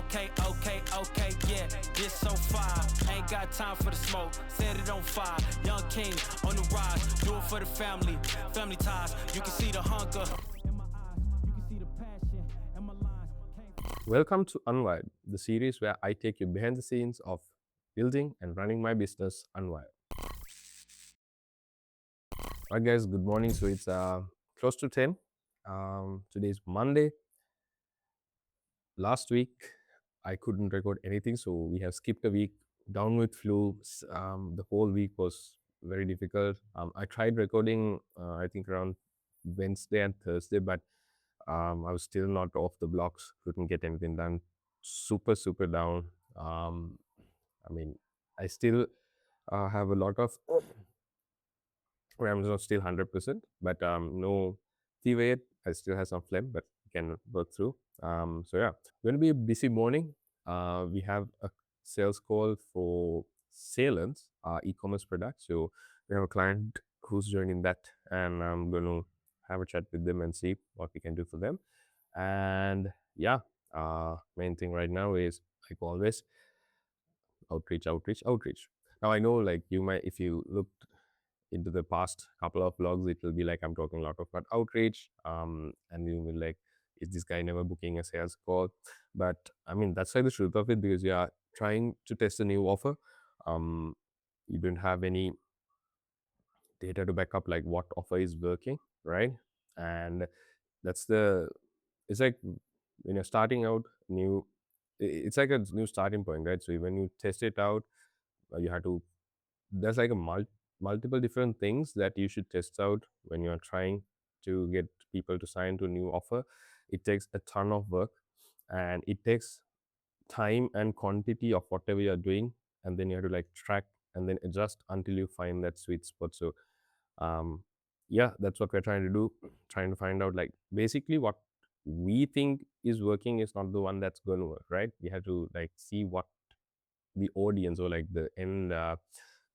Okay, yeah, this so far. Ain't got time for the smoke, set it on fire. Young king on the rise, do it for the family ties. You can see the hunger in my eyes, you can see the passion in my lines. Welcome to Unwired, the series where I take you behind the scenes of building and running my business, Unwired. Alright, guys, good morning. So it's close to 10. Today is Monday. Last week, I couldn't record anything, so we have skipped a week. Down with flu. The whole week was very difficult. I tried recording, I think, around Wednesday and Thursday, but I was still not off the blocks. Couldn't get anything done. Super down. I mean, I still have a lot of where I'm not still 100%, but no fever yet. I still have some phlegm, but can work through. So yeah, going to be a busy morning. We have a sales call for Salons, e-commerce product. So we have a client who's joining that, and I'm going to have a chat with them and see what we can do for them. And yeah, main thing right now is, like always, outreach. Now I know, like, you might, if you looked into the past couple of vlogs, it will be like I'm talking a lot about outreach, and you will like, is this guy never booking a sales call? But I mean, that's like the truth of it, because you are trying to test a new offer. You don't have any data to back up like what offer is working, right? And that's the, it's like when you're starting out new, it's like a new starting point, right? So when you test it out, you have to, there's like a multiple different things that you should test out when you're trying to get people to sign to a new offer. It takes a ton of work, and it takes time and quantity of whatever you're doing, and then you have to like track and then adjust until you find that sweet spot. So um yeah, that's what we're trying to do, trying to find out, like, basically what we think is working is not the one that's going to work, right? We have to like see what the audience, or like the end.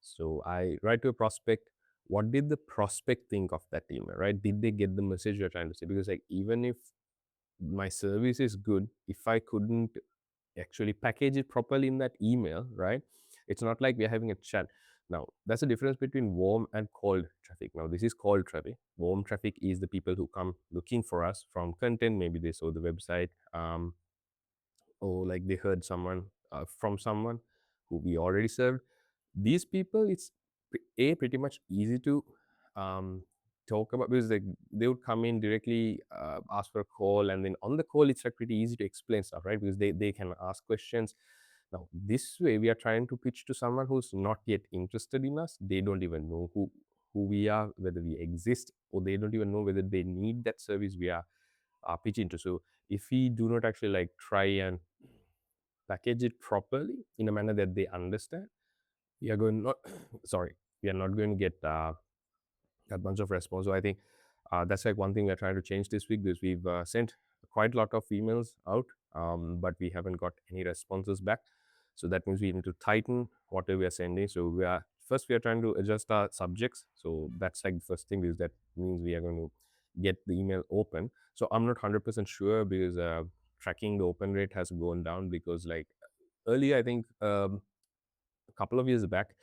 So I write to a prospect. What did the prospect think of that email, right? Did they get the message you're trying to say? Because like, even if my service is good, if I couldn't actually package it properly in that email, right? It's not like we're having a chat. Now, that's the difference between warm and cold traffic. Now, this is cold traffic. Warm traffic is the people who come looking for us from content. Maybe they saw the website, or like they heard someone from someone who we already served. These people, it's pretty much easy to talk about, because they would come in directly, ask for a call, and then on the call it's like pretty easy to explain stuff, right? Because they can ask questions. Now this way we are trying to pitch to someone who's not yet interested in us. They don't even know who we are, whether we exist, or they don't even know whether they need that service we are pitching to. So if we do not actually like try and package it properly in a manner that they understand, we are going not sorry, we are not going to get that bunch of response. So I think that's like one thing we're trying to change this week, because we've sent quite a lot of emails out, but we haven't got any responses back. So that means we need to tighten whatever we are sending. So we are trying to adjust our subjects. So that's like the first thing, because that means we are going to get the email open. So I'm not 100% sure, because tracking the open rate has gone down, because like earlier, I think a couple of years back,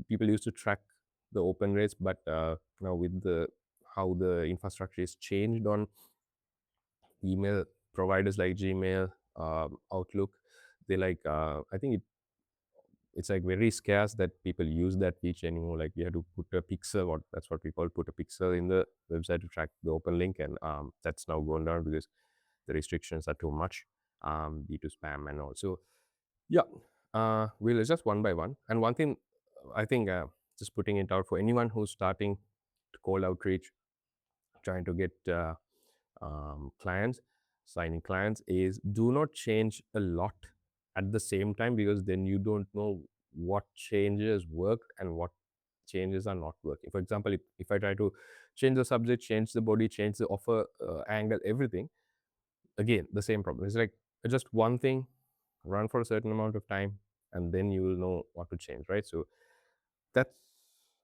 people used to track the open rates, but now with the how the infrastructure is changed on email providers like Gmail, Outlook, they like I think it's like very scarce that people use that feature anymore. Like, you have to put a pixel, or that's what we call, put a pixel in the website to track the open link, and that's now gone down because the restrictions are too much due to spam and all. So yeah, we'll adjust one by one. And one thing, I think, just putting it out for anyone who's starting to cold outreach, trying to get clients, signing clients, is do not change a lot at the same time, because then you don't know what changes work and what changes are not working. For example, if I try to change the subject, change the body, change the offer angle, everything, again, the same problem. It's like just one thing, run for a certain amount of time, and then you will know what to change, right? So that's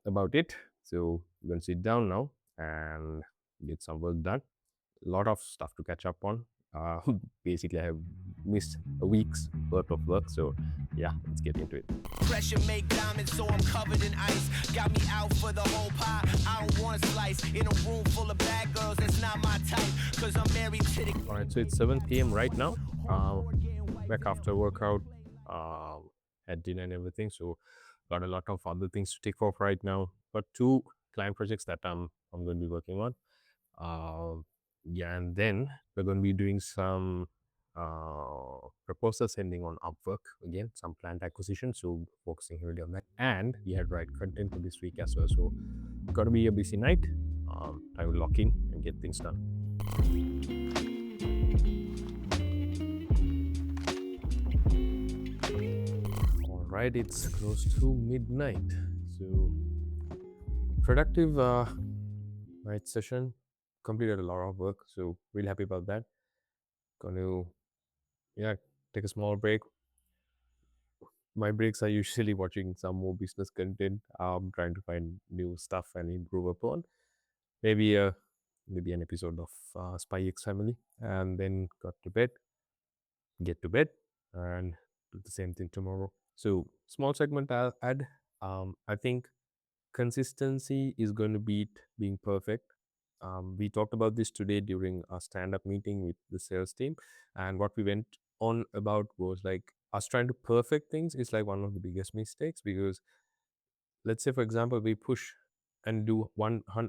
about it. So we're going to sit down now and get some work done. A lot of stuff to catch up on. Basically, I have missed a week's worth of work. So yeah, let's get into it. Pressure make diamonds, so I'm covered in ice. Got me out for the whole pie. I don't want a slice. In a room full of bad girls, that's not my type. Cause I'm married to the. All right, so it's 7 p.m. right now. Back after workout, had dinner and everything. So got a lot of other things to take off right now. But two client projects that I'm going to be working on. Yeah, and then we're going to be doing some proposal sending on Upwork again, some client acquisition. So focusing heavily on that, and we had write content for this week as well. So got to be a busy night. I will lock in and get things done. All right, it's close to midnight. So productive night session. Completed a lot of work. So really happy about that. Gonna take a small break. My breaks are usually watching some more business content. Trying to find new stuff and improve upon. Maybe an episode of Spy X Family, and then get to bed, and do the same thing tomorrow. So small segment I'll add. I think consistency is going to beat being perfect. We talked about this today during our stand-up meeting with the sales team, and what we went on about was like us trying to perfect things is like one of the biggest mistakes, because let's say for example we push and do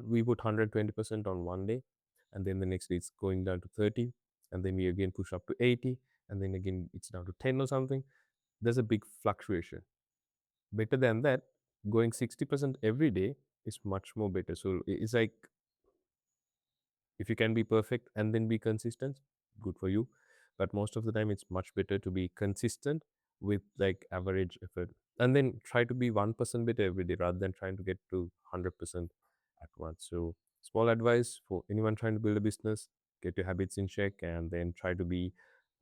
we put 120% on one day, and then the next day it's going down to 30, and then we again push up to 80, and then again it's down to 10 or something. There's a big fluctuation. Better than that, going 60% every day is much more better. So it's like, if you can be perfect and then be consistent, good for you. But most of the time it's much better to be consistent with like average effort, and then try to be 1% better every day rather than trying to get to 100% at once. So small advice for anyone trying to build a business: get your habits in check and then try to be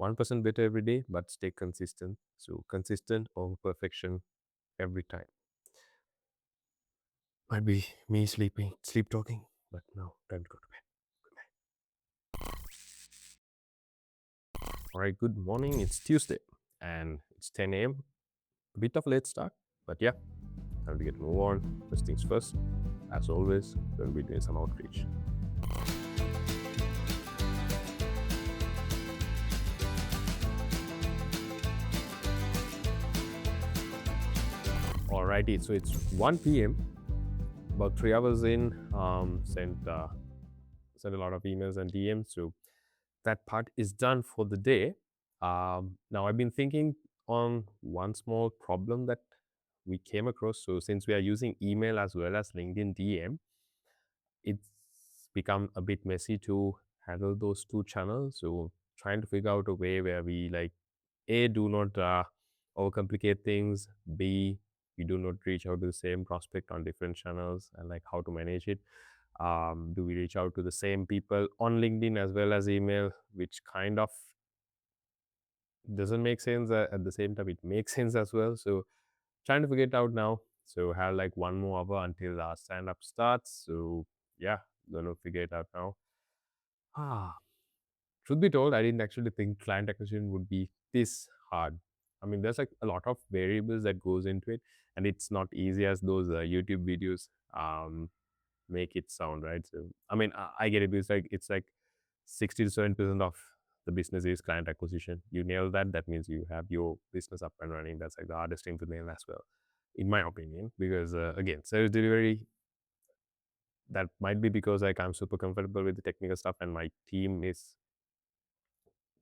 1% better every day, but stay consistent. So consistent over perfection every time. Might be me sleep talking, but now time to go to bed. Good night. All right, good morning. It's Tuesday and it's 10 a.m. A bit of a late start, but yeah, time to get move on. First things first, as always, we'll be doing some outreach. Alrighty, so it's 1 p.m. About 3 hours in. Sent a lot of emails and DMs. So that part is done for the day. Now I've been thinking on one small problem that we came across. So since we are using email as well as LinkedIn DM, it's become a bit messy to handle those two channels. So trying to figure out a way where we like do not overcomplicate things. B, we do not reach out to the same prospect on different channels, and like how to manage it. Do we reach out to the same people on LinkedIn as well as email, which kind of doesn't make sense. At the same time, it makes sense as well. So trying to figure it out now. So have like one more hour until our stand up starts. So yeah, gonna figure it out now. Ah, truth be told, I didn't actually think client acquisition would be this hard. I mean, there's like a lot of variables that goes into it, and it's not easy as those YouTube videos make it sound, right? So I mean, I get it. It's like 60 to 70% of the business is client acquisition. You nail that, that means you have your business up and running. That's like the hardest thing to nail as well, in my opinion, because again, service delivery, that might be because like I'm super comfortable with the technical stuff, and my team is,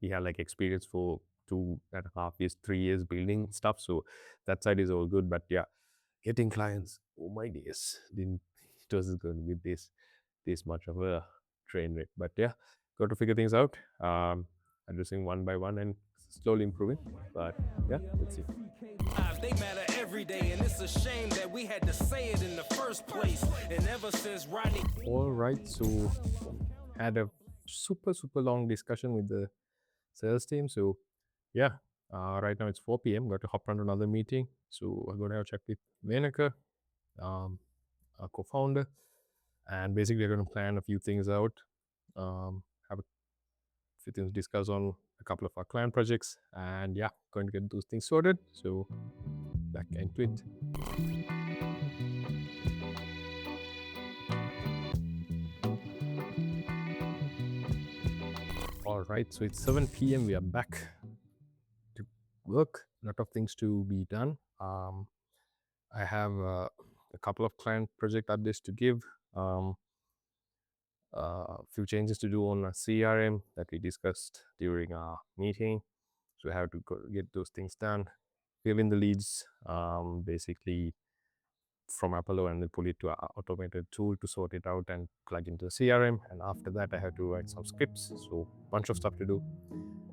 he had like experience for 2.5 years, 3 years building stuff. So that side is all good. But yeah, getting clients, oh my days, didn't it was going to be this much of a train wreck. But yeah, got to figure things out, addressing one by one and slowly improving. But yeah, let's see. They matter every day, and it's a shame that we had to say it in the first place. And ever since Rodney. All right, so had a super long discussion with the sales team. So yeah, right now it's 4 p.m. Got to hop on another meeting. So I'm going to have a chat with Venaka, our co-founder, and basically we're going to plan a few things out. Have a few things to discuss on a couple of our client projects, and yeah, going to get those things sorted. So back into it. All right, so it's 7 p.m. We are back to work. A lot of things to be done. I have a couple of client project updates to give. A few changes to do on a CRM that we discussed during our meeting. So I have to get those things done. Fill in the leads, basically from Apollo, and then pull it to our automated tool to sort it out and plug into the CRM. And after that, I have to write some scripts. So bunch of stuff to do.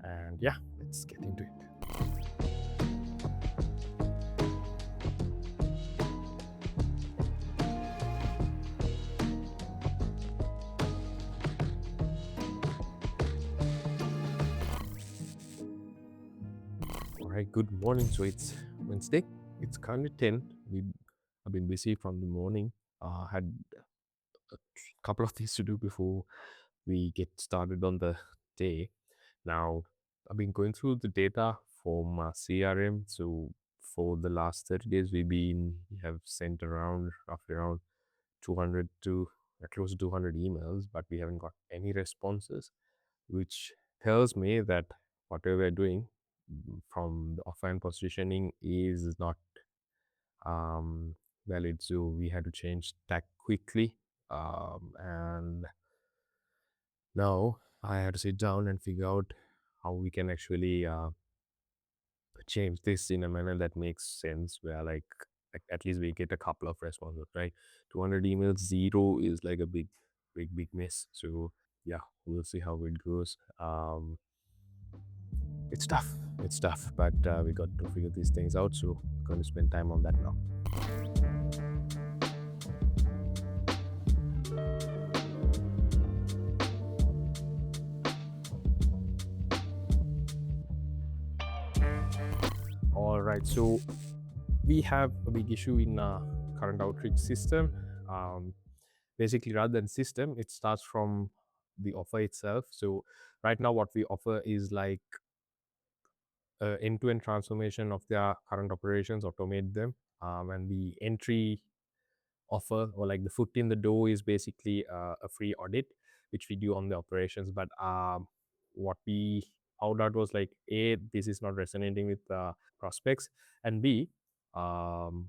And yeah, let's get into it. All right, good morning. So it's Wednesday. It's currently 10. I've been busy from the morning. Had a couple of things to do before we get started on the day. Now, I've been going through the data from CRM. So for the last 30 days, we have sent around roughly around 200 to close to 200 emails, but we haven't got any responses, which tells me that whatever we're doing from the offline positioning is not valid. So we had to change tack quickly. And now I had to sit down and figure out how we can actually change this in a manner that makes sense, where like at least we get a couple of responses, right? 200 emails, zero is like a big miss. So yeah, we'll see how it goes. It's tough, but we got to figure these things out. So going to spend time on that now. All right, so we have a big issue in our current outreach system. Basically, rather than system, it starts from the offer itself. So right now what we offer is like end-to-end transformation of their current operations, automate them, and the entry offer, or like the foot in the door, is basically a free audit which we do on the operations. But what we found out was like, A, this is not resonating with prospects, and B, um,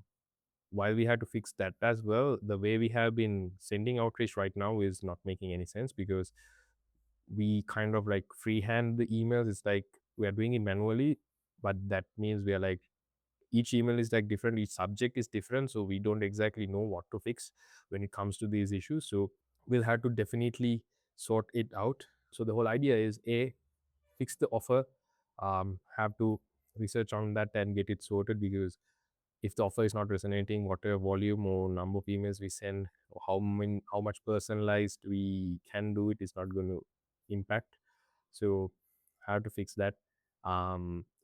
while we had to fix that as well, the way we have been sending outreach right now is not making any sense, because we kind of like freehand the emails. It's like we are doing it manually, but that means we are like, each email is like different, each subject is different, so we don't exactly know what to fix when it comes to these issues. So we'll have to definitely sort it out. So the whole idea is, A, fix the offer, have to research on that and get it sorted, because if the offer is not resonating, whatever volume or number of emails we send, or how much personalized we can do it, is not going to impact. So how to fix that.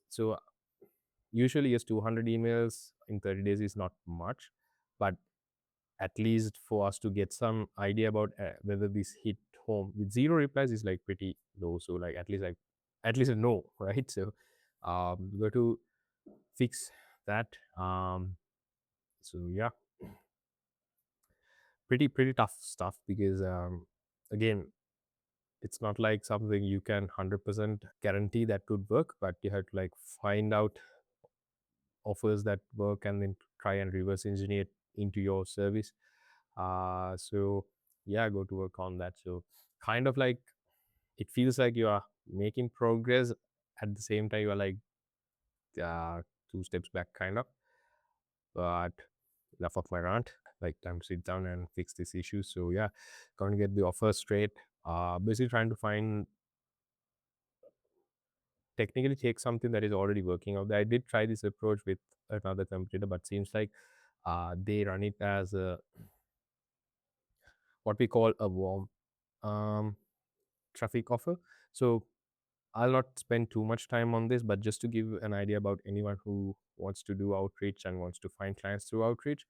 So usually, yes, 200 emails in 30 days is not much, but at least for us to get some idea about whether this hit home, with zero replies is like pretty low. So like at least a no, right? So we got to fix that. So yeah, pretty tough stuff, because again, it's not like something you can 100% guarantee that could work, but you have to like find out offers that work and then try and reverse engineer it into your service. So yeah, go to work on that. So kind of like, it feels like you are making progress, at the same time you are like uh, two steps back kind of. But enough of my rant, like time to sit down and fix this issue. So yeah, going to get the offer straight. Basically trying to find, technically take something that is already working out there. I did try this approach with another competitor, but seems like they run it as a, what we call a warm traffic offer. So I'll not spend too much time on this, but just to give an idea about anyone who wants to do outreach and wants to find clients through outreach,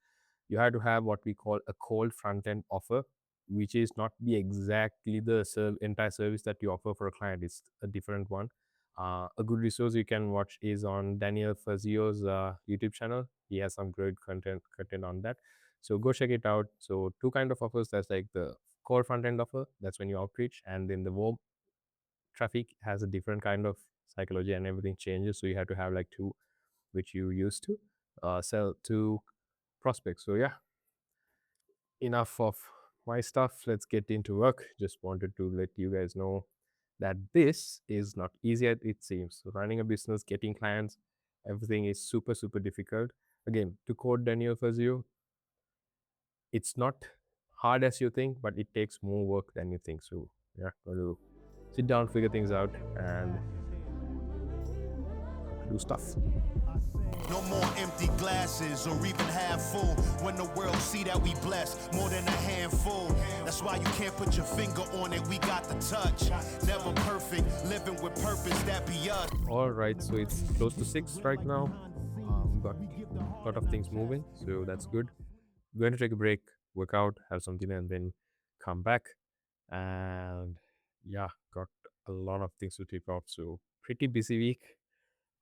you have to have what we call a cold front end offer, which is not the exactly the entire service that you offer for a client. It's a different one. A good resource you can watch is on Daniel Fazio's YouTube channel. He has some great content on that. So go check it out. So two kind of offers. That's like the core front end offer. That's when you outreach, and then the warm traffic has a different kind of psychology, and everything changes. So you have to have like two, which you used to sell to prospects. So yeah, enough of my stuff. Let's get into work. Just wanted to let you guys know that this is not easy as it seems. So running a business, getting clients, everything is super, super difficult. Again, to quote Daniel Fazio, it's not hard as you think, but it takes more work than you think. So yeah, got to sit down, figure things out, and do stuff. No more empty glasses or even half full. When the world see that we blessed more than a handful. That's why you can't put your finger on it. We got the touch. Never perfect, living with purpose, that be us. All right, so it's close to 6 right now. Got a lot of things moving, so that's good. Going to take a break, work out, have some dinner, and then come back. And yeah, got a lot of things to take off. So pretty busy week.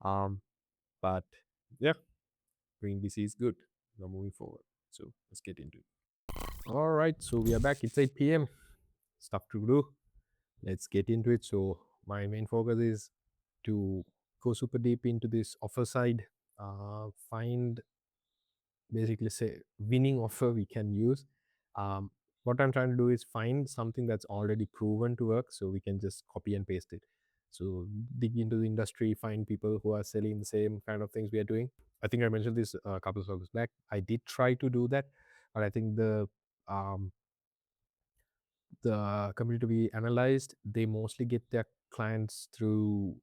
But yeah, being busy is good. Now moving forward. So let's get into it. All right, so we are back. It's 8 p.m. Stuff to do. Let's get into it. So my main focus is to go super deep into this offer side, find basically say winning offer we can use. What I'm trying to do is find something that's already proven to work so we can just copy and paste it. So dig into the industry, find people who are selling the same kind of things we are doing. I think I mentioned this a couple of weeks back. I did try to do that, but I think the community we analyzed, they mostly get their clients through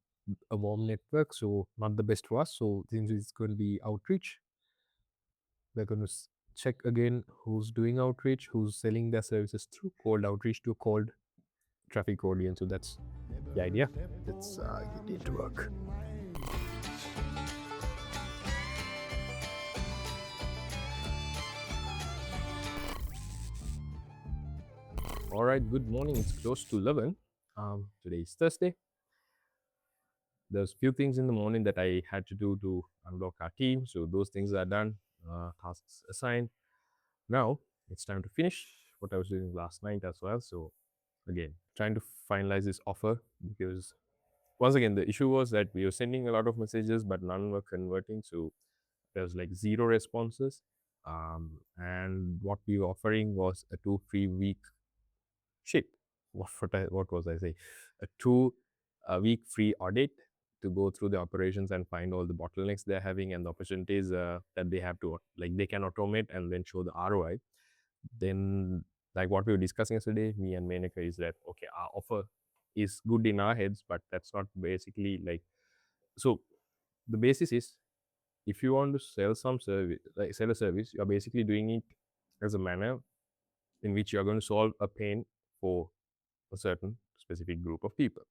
a warm network, so not the best for us. So since it's going to be outreach, we're going to check again who's doing outreach, who's selling their services through cold outreach to a cold traffic audience. So that's the idea. Let's get into work. All right, good morning. It's close to 11. Today is Thursday. There's few things in the morning that I had to do to unlock our team. So those things are done, tasks assigned. Now it's time to finish what I was doing last night as well. So again, trying to finalize this offer, because once again, the issue was that we were sending a lot of messages, but none were converting. So there was like 0 responses. And what we were offering was a 2 free week shit. What was I say? A 2 week free audit to go through the operations and find all the bottlenecks they're having and the opportunities that they have to, like, they can automate and then show the ROI. Then, like what we were discussing yesterday, me and Menaka, is that okay, our offer is good in our heads, but that's not basically like, so the basis is, if you want to sell some service, like sell a service, you're basically doing it as a manner in which you're going to solve a pain for a certain specific group of people.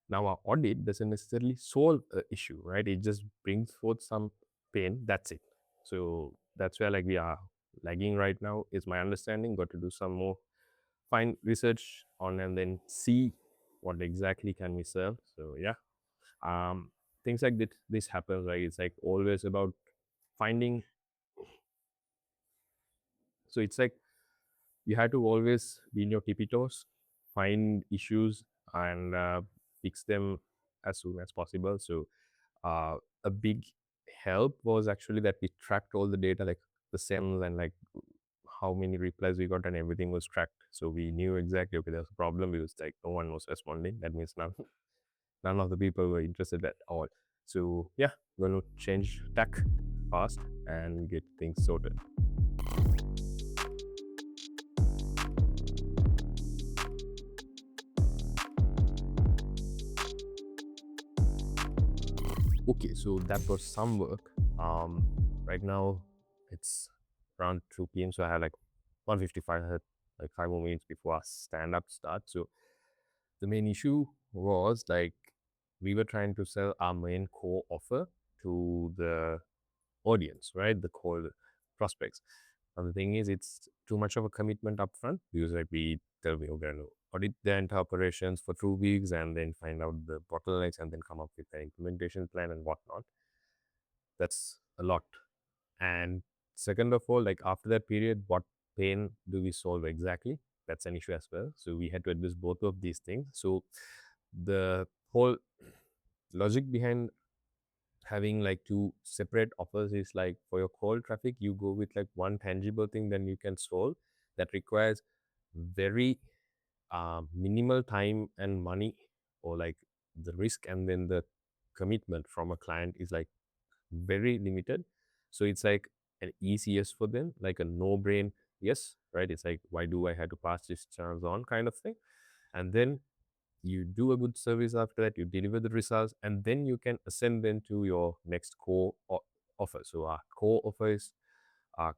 Now, our audit doesn't necessarily solve an issue, right? It just brings forth some pain. That's it. So that's where like we are lagging right now, is my understanding. Got to do some more fine research on and then see what exactly can we sell. So yeah, things like this happens, right? It's like always about finding. So it's like you have to always be in your tippy toes, find issues, and fix them as soon as possible. So uh, a big help was actually that we tracked all the data, like the sends and like how many replies we got, and everything was tracked. So we knew exactly, okay, there's a problem. It was like no one was responding. That means none of the people were interested at all. So yeah, we're going to change tack fast and get things sorted. Okay, so that was some work. Right now it's around 2 p.m. So I have like 1:55, like 5 more minutes before our stand-up starts. So the main issue was like we were trying to sell our main core offer to the audience, right? The core prospects. And the thing is, it's too much of a commitment upfront because like we tell me, we're going to audit the entire operations for 2 weeks and then find out the bottlenecks and then come up with an implementation plan and whatnot. That's a lot. And second of all, like after that period, what pain do we solve exactly? That's an issue as well. So we had to address both of these things. So the whole logic behind having like two separate offers is like for your cold traffic, you go with like one tangible thing then you can solve that requires very minimal time and money, or like the risk and then the commitment from a client is like very limited. So it's like an easy yes for them, like a no brain yes, right? It's like, why do I have to pass this chance on kind of thing. And then you do a good service after that, you deliver the results, and then you can ascend them to your next core offer. So our core offer is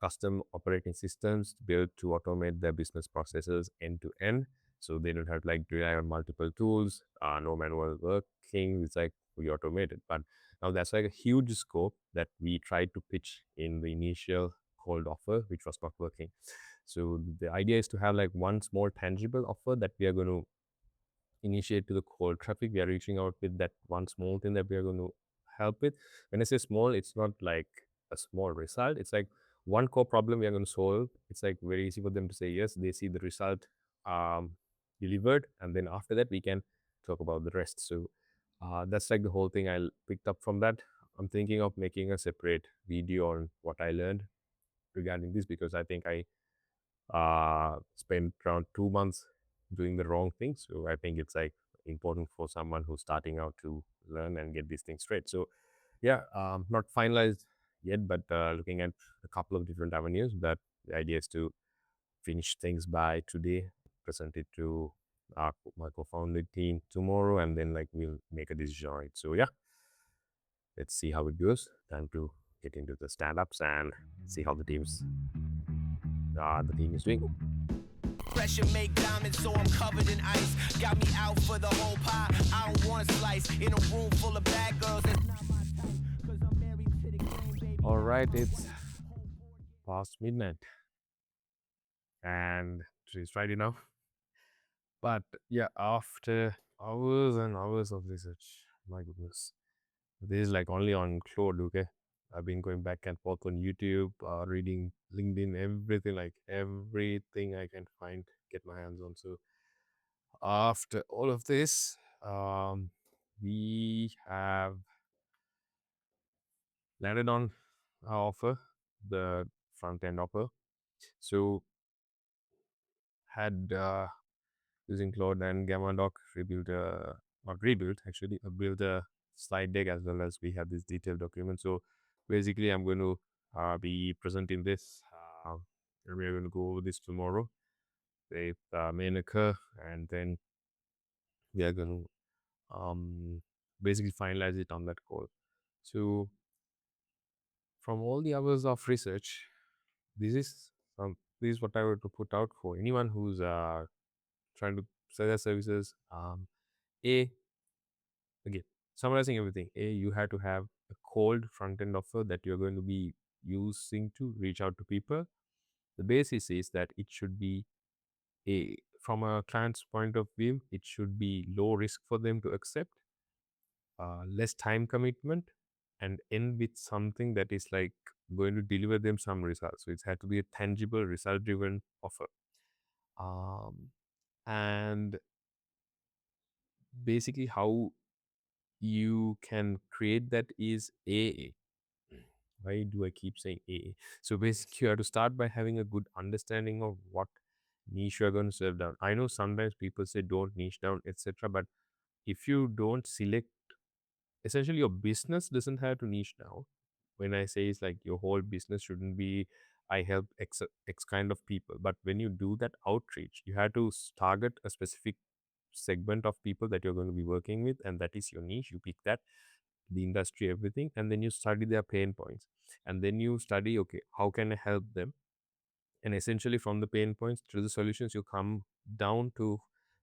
custom operating systems built to automate their business processes end to end. So they don't have to like rely on multiple tools, no manual working. It's like we automated. But now that's like a huge scope that we tried to pitch in the initial cold offer, which was not working. So the idea is to have like one small tangible offer that we are going to initiate to the cold traffic. We are reaching out with that one small thing that we are going to help with. When I say small, it's not like a small result. It's like one core problem we are going to solve. It's like very easy for them to say yes. They see the result um, delivered, and then after that we can talk about the rest. So that's like the whole thing I picked up from that. I'm thinking of making a separate video on what I learned regarding this, because I think I spent around 2 months doing the wrong thing. So I think it's like important for someone who's starting out to learn and get these things straight. So yeah, not finalized yet, but looking at a couple of different avenues. That the idea is to finish things by today, present it to my co-founder team tomorrow, and then like we'll make a decision on it. So yeah, let's see how it goes. Time to get into the stand-ups and see how the team is doing. Pressure make diamonds, so I'm covered in ice. Got me out for the whole pie. I don't want a slice in a room full of bad girls. That's not my type. 'Cause I'm married to the game, baby. All right, it's past midnight and it's Friday now. But yeah, after hours and hours of research, my goodness, this is like only on Claude, okay? I've been going back and forth on YouTube, reading LinkedIn, everything, like everything I can find, get my hands on. So after all of this, we have landed on our offer, the front end offer. So had using Claude and Gamma Doc rebuild not rebuild actually build a slide deck, as well as we have this detailed document. So basically I'm going to be presenting this and we're going to go over this tomorrow with main occur, and then we are going to basically finalize it on that call. So from all the hours of research, this is this is what I would to put out for anyone who's trying to sell their services. A Again, summarizing everything, you have to have a cold front end offer that you're going to be using to reach out to people. The basis is that it should be from a client's point of view, it should be low risk for them to accept, less time commitment, and end with something that is like going to deliver them some results. So it's had to be a tangible, result driven offer. And basically, how you can create that is AA. Why do I keep saying AA? So basically, you have to start by having a good understanding of what niche you're going to serve down. I know sometimes people say don't niche down, etc. But if you don't select, essentially, your business doesn't have to niche down. When I say it's like your whole business shouldn't be, I help X kind of people. But when you do that outreach, you have to target a specific segment of people that you're going to be working with, and that is your niche. You pick that, the industry, everything, and then you study their pain points, and then you study, okay, how can I help them, and essentially from the pain points to the solutions, you come down to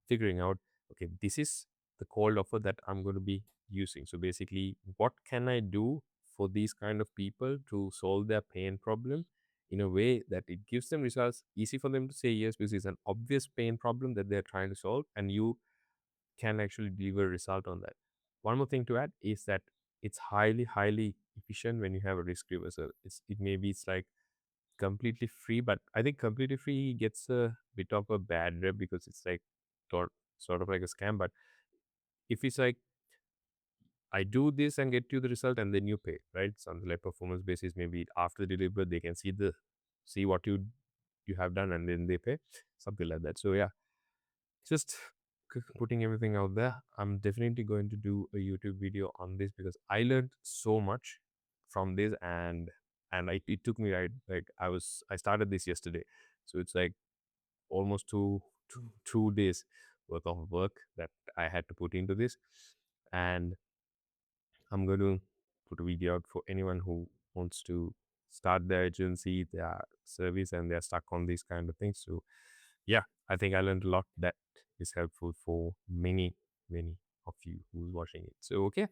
figuring out, okay, this is the cold offer that I'm going to be using. So basically, what can I do for these kind of people to solve their pain problem in a way that it gives them results, easy for them to say yes because it's an obvious pain problem that they're trying to solve, and you can actually deliver a result on that. One more thing to add is that it's highly efficient when you have a risk reversal. It's like completely free, but I think completely free gets a bit of a bad rep because it's like sort of like a scam. But if it's like, I do this and get you the result and then you pay, right? Something like performance basis, maybe after the deliver they can see what you have done and then they pay, something like that. So yeah, just putting everything out there. I'm definitely going to do a YouTube video on this because I learned so much from this, and it took me, right, like I started this yesterday, so it's like almost two days worth of work that I had to put into this. And I'm going to put a video out for anyone who wants to start their agency, their service, and they're stuck on these kind of things. So yeah, I think I learned a lot that is helpful for many of you who's watching it. So okay,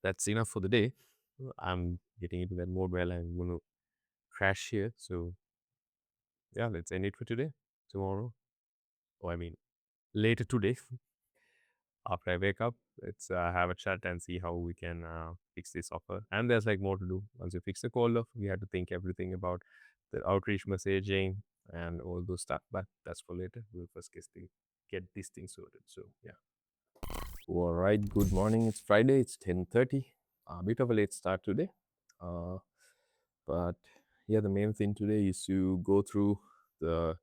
that's enough for the day. I'm getting into that mode where I'm going to crash here. So yeah, let's end it for today. Tomorrow, or I mean later today, after I wake up, let's have a chat and see how we can fix this offer. And there's like more to do. Once you fix the call off, we had to think everything about the outreach messaging and all those stuff. But that's for later. We'll first get this thing sorted. So yeah. All right. Good morning. It's Friday. It's 10:30. A bit of a late start today. But yeah, the main thing today is to go through the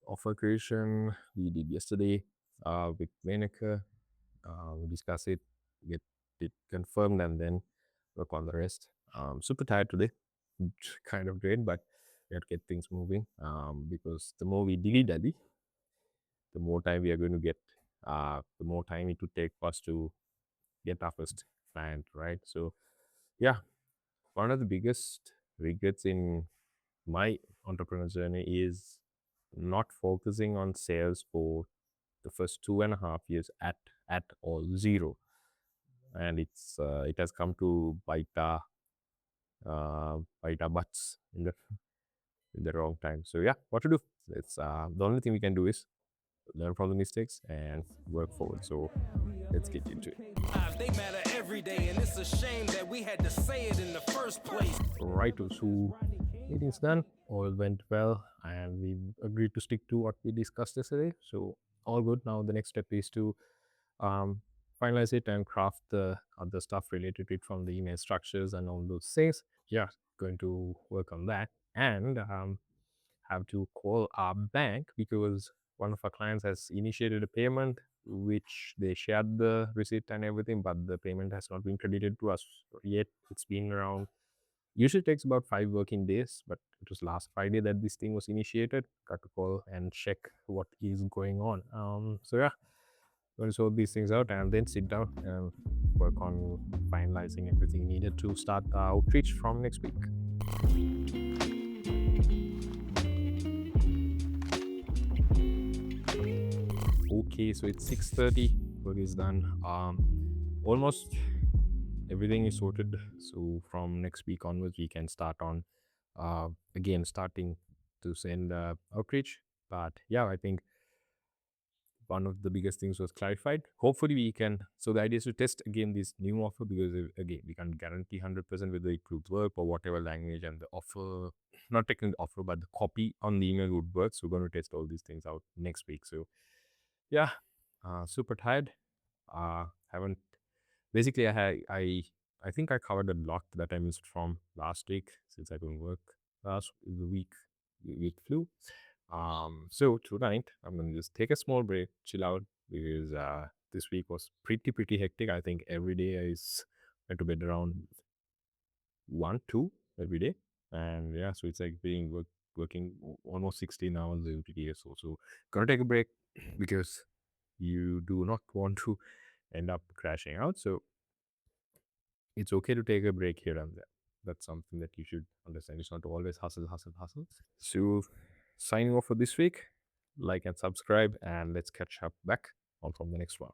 offer creation we did yesterday with Venica. We discuss it, get it confirmed, and then work on the rest. Super tired today, kind of drained, but we have to get things moving because the more we dilly-dally, the more time we are going to get, the more time it would take for us to get our first client, right? So yeah, one of the biggest regrets in my entrepreneur journey is not focusing on sales for the first 2.5 years at all, zero. And it has come to bite our butts in the wrong time. So yeah, what to do? It's the only thing we can do is learn from the mistakes and work forward. So let's get into it. They matter every day, and it's a shame that we had to say it in the first place. Right, so meeting's done, all went well, and we agreed to stick to what we discussed yesterday. So all good. Now the next step is to finalize it and craft the other stuff related to it from the email structures and all those things. Yeah, going to work on that, and have to call our bank because one of our clients has initiated a payment which they shared the receipt and everything, but the payment has not been credited to us yet. It's been around, usually takes about 5 working days, but it was last Friday that this thing was initiated. Got to call and check what is going on. So yeah, going to sort these things out and then sit down and work on finalizing everything needed to start the outreach from next week. Okay, so it's 6:30. Work is done. Almost everything is sorted. So from next week onwards, we can start on again starting to send outreach. But yeah, I think one of the biggest things was clarified. Hopefully we can, so the idea is to test again this new offer because again, we can't guarantee 100% whether it would work or whatever language, and the offer, not technically offer, but the copy on the email would work. So we're going to test all these things out next week. So yeah, super tired. Haven't, basically I think I covered a lot that I missed from last week since I couldn't work last week with flu. So tonight I'm gonna just take a small break, chill out, because this week was pretty hectic. I think every day I went to bed around 1-2 every day, and yeah, so it's like working almost 16 hours every day. So gonna take a break because you do not want to end up crashing out. So it's okay to take a break here and there. That's something that you should understand. It's not always hustle. So signing off for this week. Like and subscribe, and let's catch up back on from the next one.